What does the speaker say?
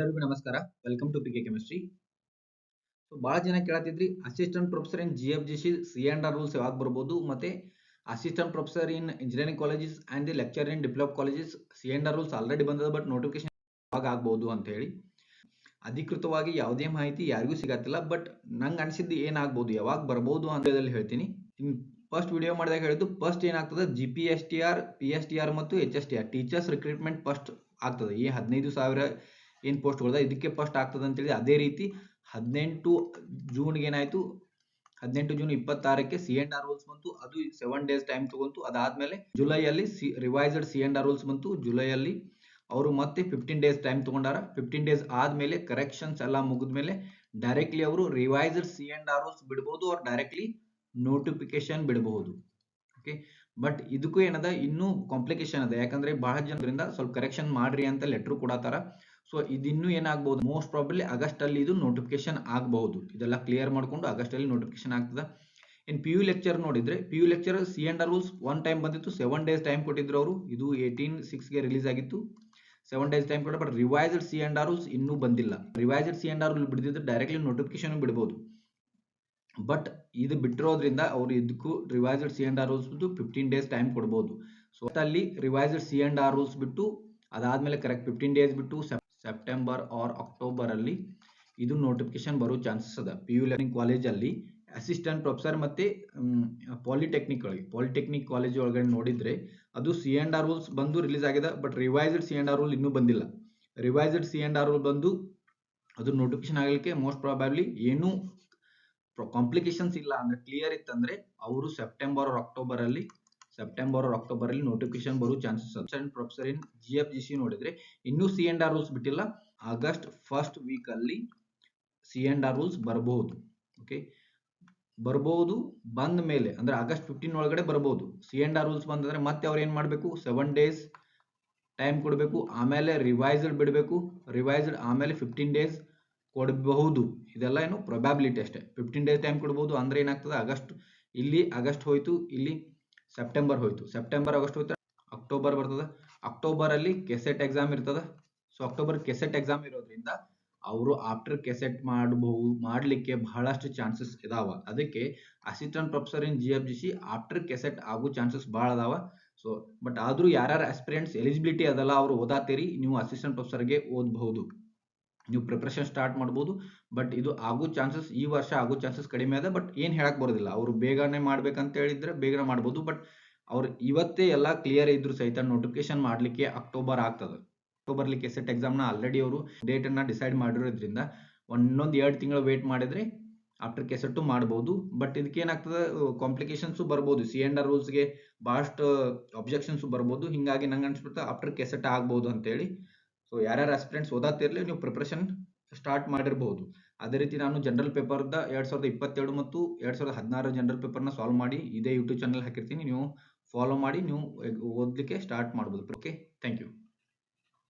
ಎಲ್ಲರಿಗೂ ನಮಸ್ಕಾರ. Welcome to PK chemistry. So ಬಹಳ ಜನ ಕೇಳತ್ತಿದ್ರಿ assistant professor in GFGC C&R rules ಯಾವಾಗ ಬರ್ಬೋದು, ಮತ್ತೆ assistant professor in engineering colleges and the lecture in develop colleges C&R rules already ಬಂದದ, ಬಟ್ ನೋಟಿಫಿಕೇಶನ್ ಯಾವಾಗ ಆಗ್ಬಹುದು ಅಂತ ಹೇಳಿ ಅಧಿಕೃತವಾಗಿ ಯಾವುದೇ ಮಾಹಿತಿ ಯಾರಿಗೂ ಸಿಗತ್ತಿಲ್ಲ. ಬಟ್ ನಂಗೆ ಅನಿಸಿದ್ದು ಏನಾಗ್ಬೋದು, ಯಾವಾಗ ಬರ್ಬೋದು ಅಂತ ಹೇಳ್ತೀನಿ. ಫಸ್ಟ್ ವಿಡಿಯೋ ಮಾಡಿದಾಗ ಹೇಳಿದ್ದು ಫಸ್ಟ್ ಏನಾಗ್ತದೆ, GPSTR, PSTR ಮತ್ತು HSTR ಟೀಚರ್ಸ್ ರಿಕ್ರೂಟ್ಮೆಂಟ್ ಫಸ್ಟ್ ಆಗ್ತದೆ. ಈ 15,000 ಏನು ಪೋಸ್ಟ್ಗಳದ ಇದಕ್ಕೆ ಫಸ್ಟ್ ಆಗ್ತದೆ ಅಂತೇಳಿ. ಅದೇ ರೀತಿ 18 ಜೂನ್ಗೆ ಏನಾಯ್ತು, 18 ಜೂನ್ 26ಕ್ಕೆ C&R ರೂಲ್ಸ್ ಬಂತು. ಅದು 7 ಡೇಸ್ ಟೈಮ್ ತಗೊಂತು. ಅದಾದ್ಮೇಲೆ ಜುಲೈಯಲ್ಲಿ ರಿವೈಸ್ಡ್ C&R ರೂಲ್ಸ್ ಬಂತು. ಜುಲೈಯಲ್ಲಿ ಅವರು ಮತ್ತೆ 15 ಡೇಸ್ ಟೈಮ್ ತಗೊಂಡಾರ. 15 ಡೇಸ್ ಆದ್ಮೇಲೆ ಕರೆಕ್ಷನ್ಸ್ ಎಲ್ಲ ಮುಗಿದ್ಮೇಲೆ ಡೈರೆಕ್ಟ್ಲಿ ಅವರು ರಿವೈಸ್ಡ್ C&R ರೂಲ್ಸ್ ಬಿಡ್ಬೋದು, ಅವ್ರು ಡೈರೆಕ್ಟ್ಲಿ ನೋಟಿಫಿಕೇಶನ್ ಬಿಡಬಹುದು. ಓಕೆ, ಬಟ್ ಇದಕ್ಕೂ ಏನದ ಇನ್ನೂ ಕಾಂಪ್ಲಿಕೇಶನ್ ಅದ. ಯಾಕಂದ್ರೆ ಬಹಳ ಜನರಿಂದ ಸ್ವಲ್ಪ ಕರೆಕ್ಷನ್ ಮಾಡ್ರಿ ಅಂತ ಲೆಟರ್ ಕೊಡತಾರ. ಸೊ ಇದಿನ್ನೂ ಏನಾಗಬಹುದು, ಮೋಸ್ಟ್ ಪ್ರಾಬಬ್ಲಿ ಆಗಸ್ಟ್ ಅಲ್ಲಿ ಇದು ನೋಟಿಫಿಕೇಶನ್ ಆಗಬಹುದು. ಇದೆಲ್ಲ ಕ್ಲಿಯರ್ ಮಾಡ್ಕೊಂಡು ಆಗಸ್ಟ್ ಅಲ್ಲಿ ನೋಟಿಫಿಕೇಶನ್ ಆಗ್ತದ. ಇನ್ PU ಲೆಕ್ಚರ್ ನೋಡಿದ್ರೆ, PU lecture C&R rules one time ಬಂದಿತ್ತು, 7 ಡೇಸ್ ಟೈಮ್ ಕೊಟ್ಟಿದ್ರು ಅವರು. ಇದು 18/6ಗೆ ರಿಲೀಸ್ ಆಗಿತ್ತು. 7 ಡೇಸ್ ಟೈಮ್ ಕೊಟ್ಟ, ಬಟ್ ರಿವೈಸ್ಡ್ C&R ರೂಲ್ಸ್ ಇನ್ನೂ ಬಂದಿಲ್ಲ. ರಿವೈಸ್ಡ್ C&R ರೂಲ್ ಬಿಡಿದ್ರೆ ಡೈರೆಕ್ಟ್ಲಿ ನೋಟಿಫಿಕೇಶನ್ ಬಿಡಬಹುದು. ಬಟ್ ಇದು ಬಿಟ್ಟಿರೋದ್ರಿಂದ ಅವರು ಇದಕ್ಕೂ ರಿವೈಸ್ಡ್ C&R ರೂಲ್ಸ್ ಬಿಟ್ಟು 15 ಡೇಸ್ ಟೈಮ್ ಕೊಡ್ಬೋದು. ಸೊ ಅಲ್ಲಿ ರಿವೈಸ್ಡ್ C&R ರೂಲ್ಸ್ ಬಿಟ್ಟು ಅದಾದ್ಮೇಲೆ ಕರೆಕ್ಟ್ 15 ಡೇಸ್ ಬಿಟ್ಟು ಸೆಪ್ಟೆಂಬರ್ ಆರ್ ಅಕ್ಟೋಬರ್ ಅಲ್ಲಿ ಇದು ನೋಟಿಫಿಕೇಶನ್ ಬರೋ ಚಾನ್ಸಸ್ ಅದ. PU ಲರ್ನಿಂಗ್ ಕಾಲೇಜ್ ಅಲ್ಲಿ ಅಸಿಸ್ಟೆಂಟ್ ಪ್ರೊಫೆಸರ್ ಮತ್ತೆ ಪಾಲಿಟೆಕ್ನಿಕ್ ಕಾಲೇಜ್ ಒಳಗಡೆ ನೋಡಿದ್ರೆ ಅದು C&R ರೂಲ್ಸ್ ಬಂದು ರಿಲೀಸ್ ಆಗಿದೆ, ಬಟ್ ರಿವೈಸ್ಡ್ C&R ರೂಲ್ ಇನ್ನೂ ಬಂದಿಲ್ಲ. ರಿವೈಸ್ಡ್ C&R ರೂಲ್ ಬಂದು ಅದು ನೋಟಿಫಿಕೇಶನ್ ಆಗಲಿಕ್ಕೆ ಮೋಸ್ಟ್ ಪ್ರಾಬಬ್ಲಿ ಏನು ಕಾಂಪ್ಲಿಕೇಶನ್ಸ್ ಇಲ್ಲ ಅಂದ್ರೆ, ಕ್ಲಿಯರ್ ಇತ್ತಂದ್ರೆ ಅವರು ಸೆಪ್ಟೆಂಬರ್ ಆರ್ ಅಕ್ಟೋಬರ್ ಅಲ್ಲಿ ನೋಟಿಫಿಕೇಶನ್ ಬರೋ chances. Assistant professor in GFGC ನೋಡಿದ್ರೆ ಇನ್ನೂ C&R ರೂಲ್ಸ್ ಬಿಟ್ಟಿಲ್ಲ. ಆಗಸ್ಟ್ ಫಸ್ಟ್ ವೀಕ್ ಅಲ್ಲಿ C&R ರೂಲ್ಸ್ ಬರಬಹುದು. ಓಕೆ, ಬರಬಹುದು. ಬಂದ ಮೇಲೆ ಅಂದ್ರೆ ಆಗಸ್ಟ್ 15 ಒಳಗಡೆ ಬರಬಹುದು. C&R ರೂಲ್ಸ್ ಬಂದ್ರೆ ಮತ್ತೆ ಅವ್ರು ಏನ್ ಮಾಡ್ಬೇಕು, 7 ಡೇಸ್ ಟೈಮ್ ಕೊಡಬೇಕು, ಆಮೇಲೆ ರಿವೈಸ್ಡ್ ಬಿಡಬೇಕು, ರಿವೈಸ್ಡ್ ಆಮೇಲೆ 15 ಡೇಸ್ ಕೊಡಬಹುದು. ಇದೆಲ್ಲ ಏನು ಪ್ರೊಬ್ಯಾಬಿಲಿಟಿ ಅಷ್ಟೇ. 15 ಡೇಸ್ ಟೈಮ್ ಕೊಡಬಹುದು. ಅಂದ್ರೆ ಏನಾಗ್ತದೆ, ಆಗಸ್ಟ್ ಹೋಯ್ತು, ಇಲ್ಲಿ ಸೆಪ್ಟೆಂಬರ್ ಹೋಯ್ತು, ಸೆಪ್ಟೆಂಬರ್ ಆಗಸ್ಟ್ ಹೋಯ್ತು, ಅಕ್ಟೋಬರ್ ಬರ್ತದೆ. ಅಕ್ಟೋಬರ್ ಅಲ್ಲಿ ಕೆಸೆಟ್ ಎಕ್ಸಾಮ್ ಇರ್ತದೆ. ಸೊ ಅಕ್ಟೋಬರ್ ಕೆಸೆಟ್ ಎಕ್ಸಾಮ್ ಇರೋದ್ರಿಂದ ಅವರು ಆಫ್ಟರ್ ಕೆಸೆಟ್ ಮಾಡ್ಲಿಕ್ಕೆ ಬಹಳಷ್ಟು ಚಾನ್ಸಸ್ ಇದಾವ. ಅದಕ್ಕೆ assistant professor in GFGC after KSET ಆಗೋ ಚಾನ್ಸಸ್ ಬಹಳ ಅದಾವ. ಸೊ ಬಟ್ ಆದ್ರೂ ಯಾರ್ಯಾರು ಆಸ್ಪಿರೆಂಟ್ಸ್ ಎಲಿಜಿಬಿಲಿಟಿ ಅದಲ್ಲ ಅವ್ರು ಓದಾತೀರಿ, ನೀವು ಅಸಿಸ್ಟೆಂಟ್ ಪ್ರೊಫೆಸರ್ಗೆ ಓದಬಹುದು, ನೀವು ಪ್ರಿಪರೇಷನ್ ಸ್ಟಾರ್ಟ್ ಮಾಡ್ಬೋದು. ಬಟ್ ಇದು ಆಗೋ ಚಾನ್ಸಸ್ ಈ ವರ್ಷ ಆಗೋ ಚಾನ್ಸಸ್ ಕಡಿಮೆ ಅದ. ಬಟ್ ಏನ್ ಹೇಳಕ್ ಬರೋದಿಲ್ಲ, ಅವರು ಬೇಗನೆ ಮಾಡ್ಬೇಕಂತ ಹೇಳಿದ್ರೆ ಬೇಗನೆ ಮಾಡ್ಬೋದು. ಬಟ್ ಅವ್ರು ಇವತ್ತೇ ಎಲ್ಲ ಕ್ಲಿಯರ್ ಇದ್ರು ಸಹಿತ ನೋಟಿಫಿಕೇಶನ್ ಮಾಡ್ಲಿಕ್ಕೆ ಅಕ್ಟೋಬರ್ ಆಗ್ತದೆ. ಅಕ್ಟೋಬರ್ಲಿ ಕೆಸೆಟ್ ಎಕ್ಸಾಮ್ನ ಆಲ್ರೆಡಿ ಅವರು ಡೇಟ್ ಅನ್ನ ಡಿಸೈಡ್ ಮಾಡಿರೋದ್ರಿಂದ ಇನ್ನೊಂದು 2 ತಿಂಗಳು ವೇಟ್ ಮಾಡಿದ್ರೆ ಆಫ್ಟರ್ ಕೆಸೆಟ್ ಮಾಡಬಹುದು. ಬಟ್ ಇದಕ್ಕೆ ಏನಾಗ್ತದೆ, ಕಾಂಪ್ಲಿಕೇಶನ್ಸ್ ಬರ್ಬೋದು. C&R ರೂಲ್ಸ್ಗೆ ಬಹಳಷ್ಟು ಅಬ್ಜೆಕ್ಷನ್ಸ್ ಬರ್ಬೋದು. ಹಿಂಗಾಗಿ ನಂಗೆ ಅನ್ಸ್ಬಿಡ್ತಾ ಆಫ್ಟರ್ ಕೆಸೆಟ್ ಆಗ್ಬಹುದು ಅಂತ ಹೇಳಿ. ಸೊ ಯಾರ್ಯಾರು ಆಸ್ಪಿರೆಂಟ್ಸ್ ಓದಾತಿರ್ಲಿ, ನೀವು ಪ್ರಿಪರೇಷನ್ ಸ್ಟಾರ್ಟ್ ಮಾಡಿರಬಹುದು. ಅದೇ ರೀತಿ ನಾನು ಜನರಲ್ ಪೇಪರ್ದ 2022 ಮತ್ತು 2016 ಜನರಲ್ ಪೇಪರ್ನ ಸಾಲ್ವ್ ಮಾಡಿ ಇದೇ ಯೂಟ್ಯೂಬ್ ಚಾನಲ್ ಹಾಕಿರ್ತೀನಿ. ನೀವು ಫಾಲೋ ಮಾಡಿ ನೀವು ಓದಲಿಕ್ಕೆ ಸ್ಟಾರ್ಟ್ ಮಾಡ್ಬೋದು. Okay, thank you.